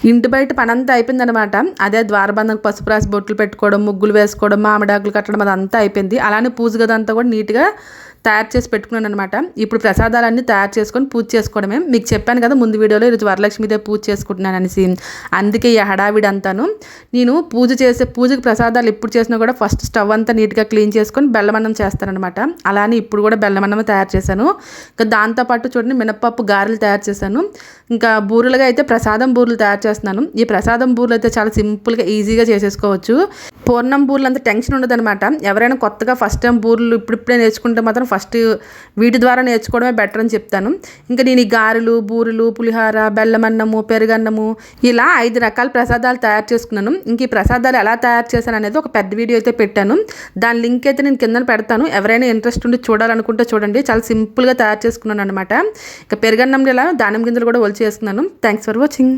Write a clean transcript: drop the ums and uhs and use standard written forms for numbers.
ఇంటి బయట పనంతా అయిపోయిందనమాట. అదే ద్వారబంధంకి పసుపు రాసి బొట్లు పెట్టుకోవడం, ముగ్గులు వేసుకోవడం, మామిడాకులు కట్టడం అదంతా అయిపోయింది. అలానే పూజ గదంతా కూడా నీట్గా తయారు చేసి పెట్టుకున్నాను అనమాట. ఇప్పుడు ప్రసాదాలన్నీ తయారు చేసుకొని పూజ చేసుకోవడమే. మీకు చెప్పాను కదా ముందు వీడియోలో ఈరోజు వరలక్ష్మీదేవి పూజ చేసుకుంటున్నాను అనేసి. అందుకే ఈ హడావిడి అంతాను. నేను పూజకి ప్రసాదాలు ఎప్పుడు చేసినా కూడా ఫస్ట్ స్టవ్ అంతా నీట్గా క్లీన్ చేసుకొని బెల్లమన్నం చేస్తానమాట. అలానే ఇప్పుడు కూడా బెల్లమన్నం తయారు చేశాను. ఇంకా దాంతోపాటు చూడండి మినపప్పు గారెలు తయారు చేశాను. ఇంకా బూరెలుగా అయితే ప్రసాదం బూరెలు తయారు చేస్తున్నాను. ఈ ప్రసాదం బూరెలు అయితే చాలా సింపుల్గా ఈజీగా చేసేసుకోవచ్చు. పూర్ణం బూరెలు అంత టెన్షన్ ఉండదనమాట. ఎవరైనా కొత్తగా ఫస్ట్ టైం బూరెలు ఇప్పుడిప్పుడే నేర్చుకుంటే మాత్రం ఫస్ట్ వీటి ద్వారా నేర్చుకోవడమే బెటర్ అని చెప్తాను. ఇంకా నేను ఈ గారెలు, బూరెలు, పులిహార, బెల్లమన్నము, పెరుగన్నము ఇలా 5 రకాల ప్రసాదాలు తయారు చేసుకున్నాను. ఇంక ఈ ప్రసాదాలు ఎలా తయారు చేశాను అనేది ఒక పెద్ద వీడియో అయితే పెట్టాను. దాని లింక్ అయితే నేను కింద పెడతాను. ఎవరైనా ఇంట్రెస్ట్ ఉండి చూడాలనుకుంటే చూడండి. చాలా సింపుల్గా తయారు చేసుకున్నాను అనమాట. ఇంకా పెరుగన్నం ఇలా దానిమ్మ గింజలు కూడా ఒలిచి వేసుకున్నాను. Thanks for watching.